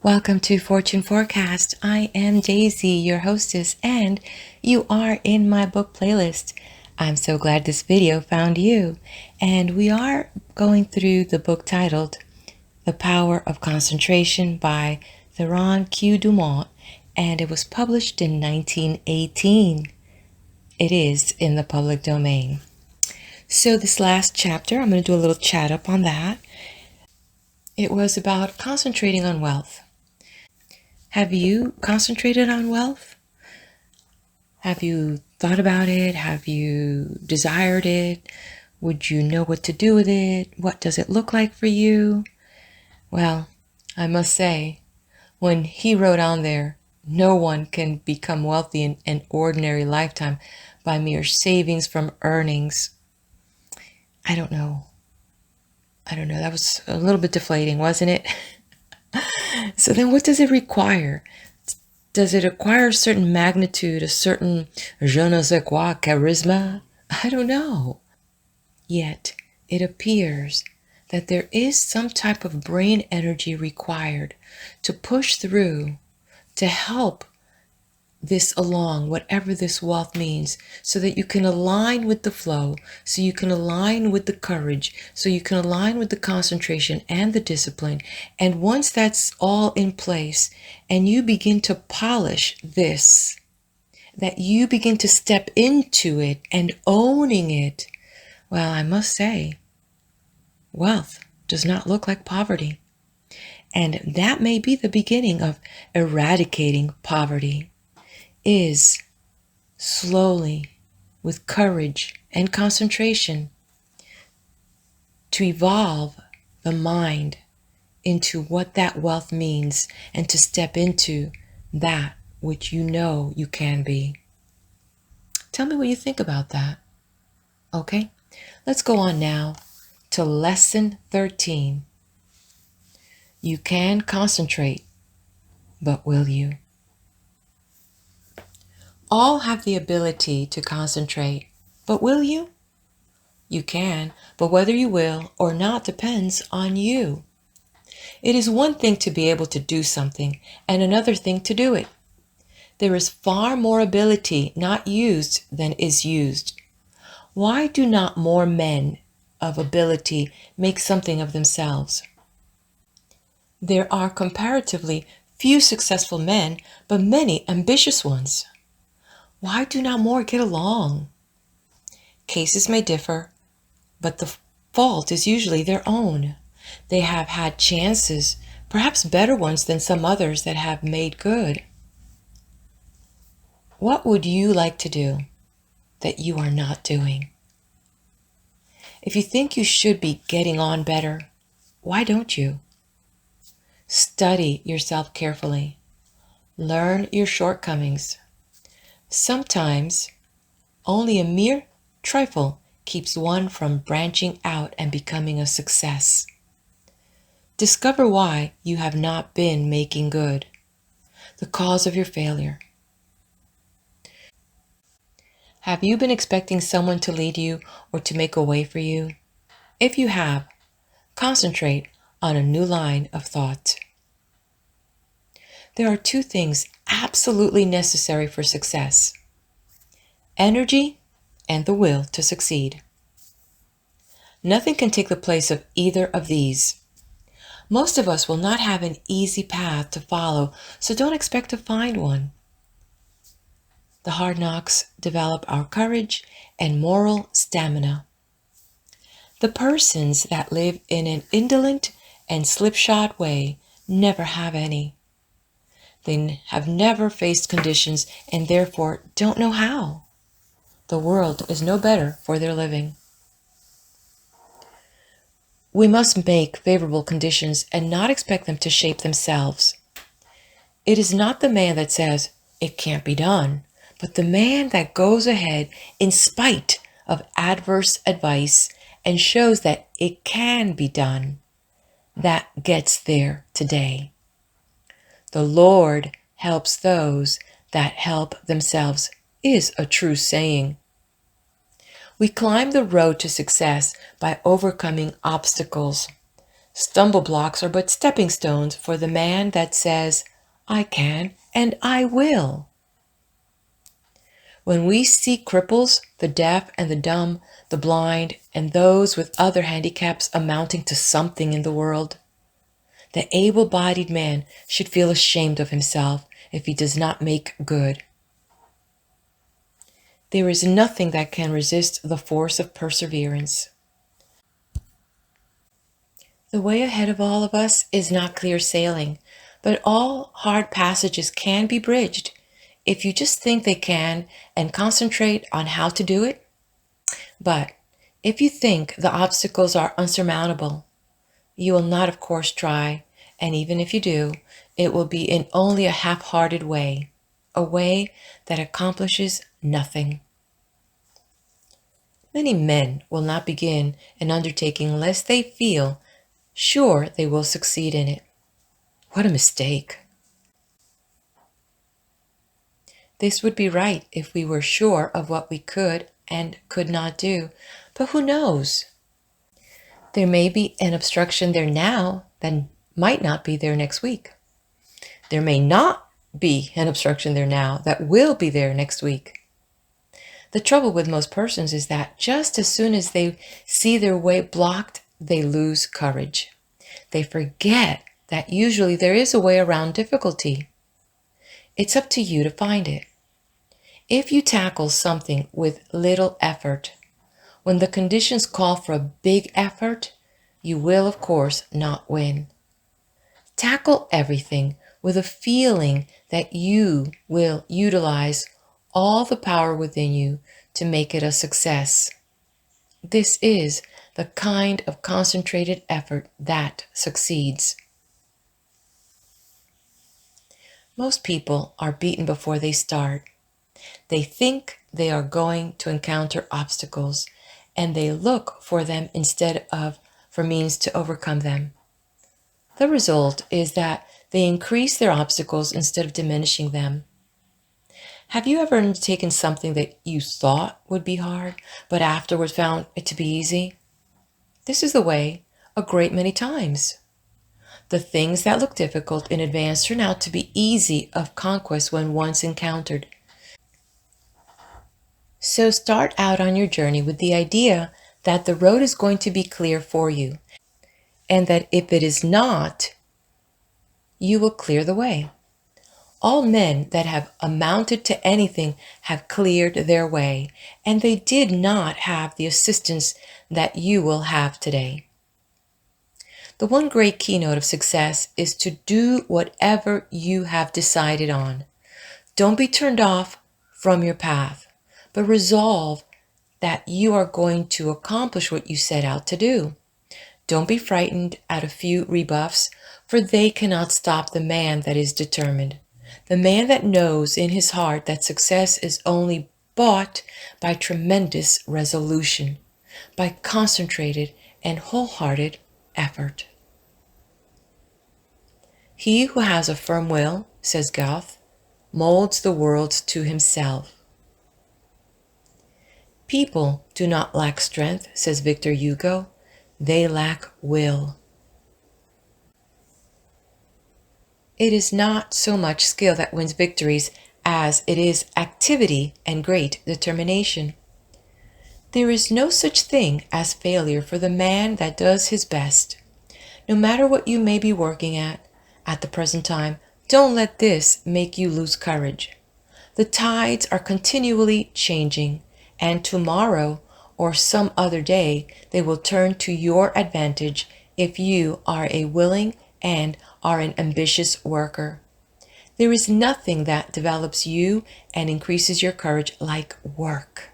Welcome to Fortune Forecast. I am Daisy, your hostess, and you are in my book playlist. I'm so glad this video found you. And we are going through the book titled The Power of Concentration by Theron Q. Dumont, and it was published in 1918. It is in the public domain. So this last chapter, I'm going to do a little chat up on that. It was about concentrating on wealth. Have you concentrated on wealth? Have you thought about it? Have you desired it? Would you know what to do with it? What does it look like for you? Well, I must say, when he wrote on there, no one can become wealthy in an ordinary lifetime by mere savings from earnings. I don't know. That was a little bit deflating, wasn't it? So then what does it require? Does it require a certain magnitude, a certain je ne sais quoi charisma? I don't know. Yet it appears that there is some type of brain energy required to push through, to help this along, whatever this wealth means, so that you can align with the flow, so you can align with the courage, so you can align with the concentration and the discipline. And once that's all in place and you begin to polish this, that you begin to step into it and owning it, well, I must say, wealth does not look like poverty. And that may be the beginning of eradicating poverty. Is slowly, with courage and concentration, to evolve the mind into what that wealth means and to step into that which you know you can be. Tell me what you think about that. Okay, let's go on now to lesson 13. You can concentrate, but will you? All have the ability to concentrate, but will you? You can, but whether you will or not depends on you. It is one thing to be able to do something and another thing to do it. There is far more ability not used than is used. Why do not more men of ability make something of themselves? There are comparatively few successful men, but many ambitious ones. Why do not more get along? Cases may differ, but the fault is usually their own. They have had chances, perhaps better ones than some others that have made good. What would you like to do that you are not doing? If you think you should be getting on better, why don't you? Study yourself carefully. Learn your shortcomings. Sometimes, only a mere trifle keeps one from branching out and becoming a success. Discover why you have not been making good, the cause of your failure. Have you been expecting someone to lead you or to make a way for you? If you have, concentrate on a new line of thought. There are two things absolutely necessary for success: energy and the will to succeed. Nothing can take the place of either of these. Most of us will not have an easy path to follow, so don't expect to find one. The hard knocks develop our courage and moral stamina. The persons that live in an indolent and slipshod way never have any. They have never faced conditions and therefore don't know how. The world is no better for their living. We must make favorable conditions and not expect them to shape themselves. It is not the man that says, "It can't be done," but the man that goes ahead in spite of adverse advice and shows that it can be done, that gets there today. The Lord helps those that help themselves is a true saying. We climb the road to success by overcoming obstacles. Stumble blocks are but stepping stones for the man that says, I can and I will. When we see cripples, the deaf and the dumb, the blind, and those with other handicaps amounting to something in the world, the able-bodied man should feel ashamed of himself if he does not make good. There is nothing that can resist the force of perseverance. The way ahead of all of us is not clear sailing, but all hard passages can be bridged if you just think they can and concentrate on how to do it. But if you think the obstacles are unsurmountable, you will not, of course, try, and even if you do, it will be in only a half-hearted way, a way that accomplishes nothing. Many men will not begin an undertaking unless they feel sure they will succeed in it. What a mistake! This would be right if we were sure of what we could and could not do, but who knows? There may be an obstruction there now that might not be there next week. There may not be an obstruction there now that will be there next week. The trouble with most persons is that just as soon as they see their way blocked, they lose courage. They forget that usually there is a way around difficulty. It's up to you to find it. If you tackle something with little effort, when the conditions call for a big effort, you will, of course, not win. Tackle everything with a feeling that you will utilize all the power within you to make it a success. This is the kind of concentrated effort that succeeds. Most people are beaten before they start. They think they are going to encounter obstacles, and they look for them instead of for means to overcome them. The result is that they increase their obstacles instead of diminishing them. Have you ever undertaken something that you thought would be hard, but afterwards found it to be easy? This is the way a great many times. The things that look difficult in advance turn out to be easy of conquest when once encountered. So start out on your journey with the idea that the road is going to be clear for you, and that if it is not, you will clear the way. All men that have amounted to anything have cleared their way, and they did not have the assistance that you will have today. The one great keynote of success is to do whatever you have decided on. Don't be turned off from your path, but resolve that you are going to accomplish what you set out to do. Don't be frightened at a few rebuffs, for they cannot stop the man that is determined. The man that knows in his heart that success is only bought by tremendous resolution, by concentrated and wholehearted effort. He who has a firm will, says Goethe, molds the world to himself. People do not lack strength, says Victor Hugo. They lack will. It is not so much skill that wins victories as it is activity and great determination. There is no such thing as failure for the man that does his best. No matter what you may be working at the present time, don't let this make you lose courage. The tides are continually changing, and tomorrow or some other day they will turn to your advantage if you are a willing and are an ambitious worker. There is nothing that develops you and increases your courage like work.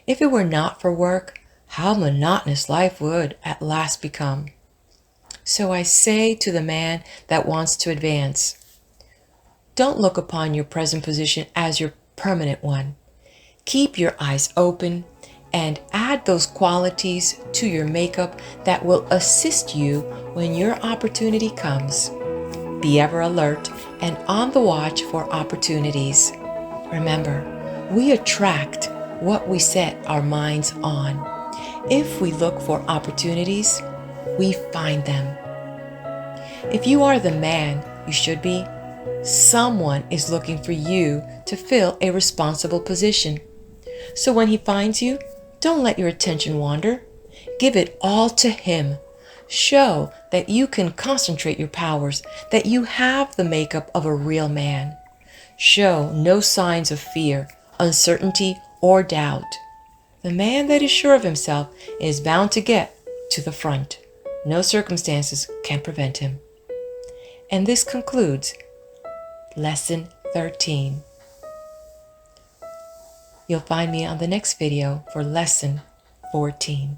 If it were not for work, how monotonous life would at last become. So I say to the man that wants to advance, don't look upon your present position as your permanent one. Keep your eyes open and add those qualities to your makeup that will assist you when your opportunity comes. Be ever alert and on the watch for opportunities. Remember, we attract what we set our minds on. If we look for opportunities, we find them. If you are the man you should be, someone is looking for you to fill a responsible position. So when he finds you, don't let your attention wander. Give it all to him. Show that you can concentrate your powers, that you have the makeup of a real man. Show no signs of fear, uncertainty, or doubt. The man that is sure of himself is bound to get to the front. No circumstances can prevent him. And this concludes Lesson 13. You'll find me on the next video for Lesson 14.